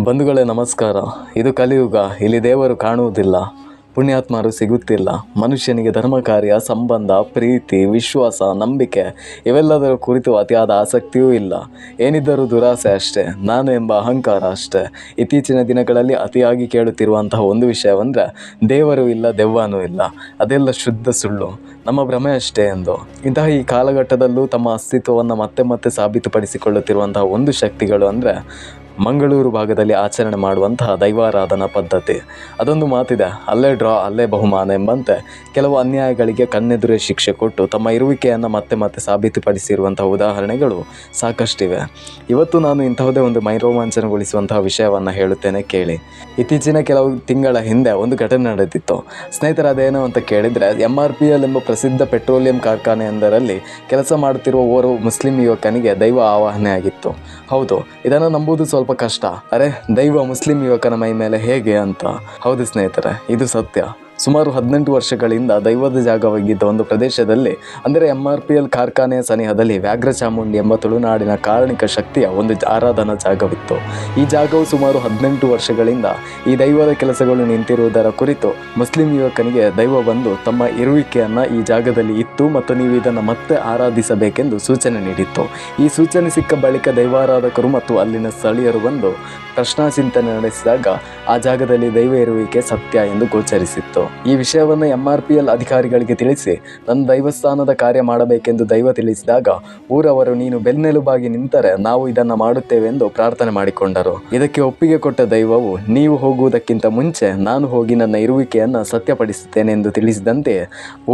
ಬಂಧುಗಳೇ ನಮಸ್ಕಾರ. ಇದು ಕಲಿಯುಗ. ಇಲ್ಲಿ ದೇವರು ಕಾಣುವುದಿಲ್ಲ, ಪುಣ್ಯಾತ್ಮರು ಸಿಗುತ್ತಿಲ್ಲ. ಮನುಷ್ಯನಿಗೆ ಧರ್ಮ ಕಾರ್ಯ, ಸಂಬಂಧ, ಪ್ರೀತಿ, ವಿಶ್ವಾಸ, ನಂಬಿಕೆ ಇವೆಲ್ಲದರ ಕುರಿತು ಅತಿಯಾದ ಆಸಕ್ತಿಯೂ ಇಲ್ಲ. ಏನಿದ್ದರೂ ದುರಾಸೆ ಅಷ್ಟೇ, ನಾನು ಎಂಬ ಅಹಂಕಾರ ಅಷ್ಟೇ. ಇತ್ತೀಚಿನ ದಿನಗಳಲ್ಲಿ ಅತಿಯಾಗಿ ಕೇಳುತ್ತಿರುವಂತಹ ಒಂದು ವಿಷಯವೆಂದರೆ ದೇವರು ಇಲ್ಲ, ದೆವ್ವನೂ ಇಲ್ಲ, ಅದೆಲ್ಲ ಶುದ್ಧ ಸುಳ್ಳು, ನಮ್ಮ ಭ್ರಮೆ ಅಷ್ಟೇ ಎಂದು. ಇಂತಹ ಈ ಕಾಲಘಟ್ಟದಲ್ಲೂ ತಮ್ಮ ಅಸ್ತಿತ್ವವನ್ನು ಮತ್ತೆ ಮತ್ತೆ ಸಾಬೀತುಪಡಿಸಿಕೊಳ್ಳುತ್ತಿರುವಂತಹ ಒಂದು ಶಕ್ತಿಗಳು ಅಂದರೆ ಮಂಗಳೂರು ಭಾಗದಲ್ಲಿ ಆಚರಣೆ ಮಾಡುವಂತಹ ದೈವಾರಾಧನಾ ಪದ್ಧತಿ. ಅದೊಂದು ಮಾತಿದೆ, ಅಲ್ಲೇ ಡ್ರಾ ಅಲ್ಲೇ ಬಹುಮಾನ ಎಂಬಂತೆ ಕೆಲವು ಅನ್ಯಾಯಗಳಿಗೆ ಕಣ್ಣೆದುರೇ ಶಿಕ್ಷೆ ಕೊಟ್ಟು ತಮ್ಮ ಇರುವಿಕೆಯನ್ನು ಮತ್ತೆ ಮತ್ತೆ ಸಾಬೀತುಪಡಿಸಿರುವಂತಹ ಉದಾಹರಣೆಗಳು ಸಾಕಷ್ಟಿವೆ. ಇವತ್ತು ನಾನು ಇಂತಹದೇ ಒಂದು ಮೈರೋಮಾಂಚನಗೊಳಿಸುವಂತಹ ವಿಷಯವನ್ನು ಹೇಳುತ್ತೇನೆ, ಕೇಳಿ. ಇತ್ತೀಚಿನ ಕೆಲವು ತಿಂಗಳ ಹಿಂದೆ ಒಂದು ಘಟನೆ ನಡೆದಿತ್ತು ಸ್ನೇಹಿತರೆ. ಅದೇನು ಅಂತ ಕೇಳಿದರೆ, MRPL ಎಂಬ ಪ್ರಸಿದ್ಧ ಪೆಟ್ರೋಲಿಯಂ ಕಾರ್ಖಾನೆಯೊಂದರಲ್ಲಿ ಕೆಲಸ ಮಾಡುತ್ತಿರುವ ಓರ್ವ ಮುಸ್ಲಿಂ ಯುವಕನಿಗೆ ದೈವ ಆವಾಹನೆ ಆಗಿತ್ತು. ಹೌದು, ಇದನ್ನು ನಂಬುವುದು ಸ್ವಲ್ಪ ಕಷ್ಟ. ಅರೆ, ದೈವ ಮುಸ್ಲಿಂ ಯುವಕನ ಮೈ ಮೇಲೆ ಹೇಗೆ ಅಂತ. ಹೌದು ಸ್ನೇಹಿತರೆ, ಇದು ಸತ್ಯ. ಸುಮಾರು 18 ವರ್ಷಗಳಿಂದ ದೈವದ ಜಾಗವಾಗಿದ್ದ ಒಂದು ಪ್ರದೇಶದಲ್ಲಿ, ಅಂದರೆ MRPL ಕಾರ್ಖಾನೆಯ ಸನಿಹದಲ್ಲಿ ವ್ಯಾಘ್ರ ಚಾಮುಂಡಿ ಎಂಬ ತುಳುನಾಡಿನ ಕಾರಣಿಕ ಶಕ್ತಿಯ ಒಂದು ಆರಾಧನಾ ಜಾಗವಿತ್ತು. ಈ ಜಾಗವು ಸುಮಾರು 18 ವರ್ಷಗಳಿಂದ ಈ ದೈವದ ಕೆಲಸಗಳು ನಿಂತಿರುವುದರ ಕುರಿತು ಮುಸ್ಲಿಂ ಯುವಕನಿಗೆ ದೈವ ಬಂದು ತಮ್ಮ ಇರುವಿಕೆಯನ್ನು ಈ ಜಾಗದಲ್ಲಿ ಇತ್ತು ಮತ್ತು ನೀವು ಇದನ್ನು ಮತ್ತೆ ಆರಾಧಿಸಬೇಕೆಂದು ಸೂಚನೆ ನೀಡಿತ್ತು. ಈ ಸೂಚನೆ ಸಿಕ್ಕ ಬಳಿಕ ದೈವಾರಾಧಕರು ಮತ್ತು ಅಲ್ಲಿನ ಸ್ಥಳೀಯರು ಬಂದು ಪ್ರಶ್ನಾಚಿಂತನೆ ನಡೆಸಿದಾಗ ಆ ಜಾಗದಲ್ಲಿ ದೈವ ಇರುವಿಕೆ ಸತ್ಯ ಎಂದು ಗೋಚರಿಸಿತ್ತು. ಈ ವಿಷಯವನ್ನು MRPL ಅಧಿಕಾರಿಗಳಿಗೆ ತಿಳಿಸಿ ನನ್ನ ದೈವಸ್ಥಾನದ ಕಾರ್ಯ ಮಾಡಬೇಕೆಂದು ದೈವ ತಿಳಿಸಿದಾಗ ಊರವರು ನೀನು ಬೆನ್ನೆಲುಬಾಗಿ ನಿಂತರೆ ನಾವು ಇದನ್ನು ಮಾಡುತ್ತೇವೆ ಎಂದು ಪ್ರಾರ್ಥನೆ ಮಾಡಿಕೊಂಡರು. ಇದಕ್ಕೆ ಒಪ್ಪಿಗೆ ಕೊಟ್ಟ ದೈವವು, ನೀವು ಹೋಗುವುದಕ್ಕಿಂತ ಮುಂಚೆ ನಾನು ಹೋಗಿ ನನ್ನ ಇರುವಿಕೆಯನ್ನು ಸತ್ಯಪಡಿಸುತ್ತೇನೆ ಎಂದು ತಿಳಿಸಿದಂತೆ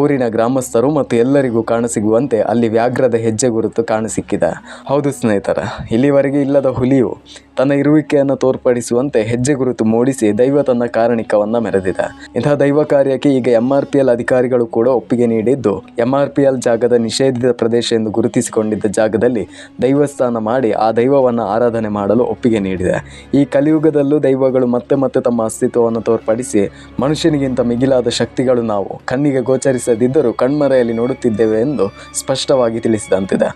ಊರಿನ ಗ್ರಾಮಸ್ಥರು ಮತ್ತು ಎಲ್ಲರಿಗೂ ಕಾಣಸಿಗುವಂತೆ ಅಲ್ಲಿ ವ್ಯಾಘ್ರದ ಹೆಜ್ಜೆ ಗುರುತು ಕಾಣಸಿಕ್ಕಿದೆ. ಹೌದು ಸ್ನೇಹಿತರೆ, ಇಲ್ಲಿವರೆಗೆ ಇಲ್ಲದ ಹುಲಿಯು ತನ್ನ ಇರುವಿಕೆಯನ್ನು ತೋರ್ಪಡಿಸುವಂತೆ ಹೆಜ್ಜೆ ಗುರುತು ಮೂಡಿಸಿ ದೈವ ತನ್ನ ಕಾರಣಿಕವನ್ನು ಮೆರೆದಿದೆ. ಇಂತಹ ದೈವ ಕಾರ್ಯಕ್ಕೆ ಈಗ MRPL ಅಧಿಕಾರಿಗಳು ಕೂಡ ಒಪ್ಪಿಗೆ ನೀಡಿದ್ದು, MRPL ಜಾಗದ ನಿಷೇಧಿತ ಪ್ರದೇಶ ಎಂದು ಗುರುತಿಸಿಕೊಂಡಿದ್ದ ಜಾಗದಲ್ಲಿ ದೈವಸ್ಥಾನ ಮಾಡಿ ಆ ದೈವವನ್ನು ಆರಾಧನೆ ಮಾಡಲು ಒಪ್ಪಿಗೆ ನೀಡಿದೆ. ಈ ಕಲಿಯುಗದಲ್ಲೂ ದೈವಗಳು ಮತ್ತೆ ಮತ್ತೆ ತಮ್ಮ ಅಸ್ತಿತ್ವವನ್ನು ತೋರ್ಪಡಿಸಿ ಮನುಷ್ಯನಿಗಿಂತ ಮಿಗಿಲಾದ ಶಕ್ತಿಗಳು ನಾವು ಕಣ್ಣಿಗೆ ಗೋಚರಿಸದಿದ್ದರೂ ಕಣ್ಮರೆಯಲ್ಲಿ ನೋಡುತ್ತಿದ್ದೇವೆ ಎಂದು ಸ್ಪಷ್ಟವಾಗಿ ತಿಳಿಸಿದಂತಿದೆ.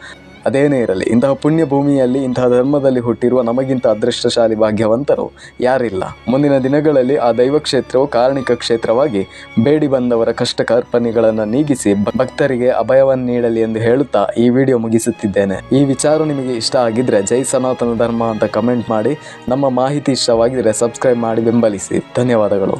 ಅದೇನೇ ಇರಲಿ, ಇಂತಹ ಪುಣ್ಯ ಭೂಮಿಯಲ್ಲಿ ಇಂತಹ ಧರ್ಮದಲ್ಲಿ ಹುಟ್ಟಿರುವ ನಮಗಿಂತ ಅದೃಷ್ಟಶಾಲಿ ಭಾಗ್ಯವಂತರು ಯಾರಿಲ್ಲ. ಮುಂದಿನ ದಿನಗಳಲ್ಲಿ ಆ ದೈವ ಕ್ಷೇತ್ರವು ಕಾರಣಿಕ ಕ್ಷೇತ್ರವಾಗಿ ಬೇಡಿ ಬಂದವರ ಕಷ್ಟ ಕಾರ್ಪಣ್ಯಗಳನ್ನು ನೀಗಿಸಿ ಭಕ್ತರಿಗೆ ಅಭಯವನ್ನು ನೀಡಲಿ ಎಂದು ಹೇಳುತ್ತಾ ಈ ವಿಡಿಯೋ ಮುಗಿಸುತ್ತಿದ್ದೇನೆ. ಈ ವಿಚಾರ ನಿಮಗೆ ಇಷ್ಟ ಆಗಿದ್ರೆ ಜೈ ಸನಾತನ ಧರ್ಮ ಅಂತ ಕಮೆಂಟ್ ಮಾಡಿ. ನಮ್ಮ ಮಾಹಿತಿ ಇಷ್ಟವಾಗಿದ್ರೆ ಸಬ್ಸ್ಕ್ರೈಬ್ ಮಾಡಿ ಬೆಂಬಲಿಸಿ. ಧನ್ಯವಾದಗಳು.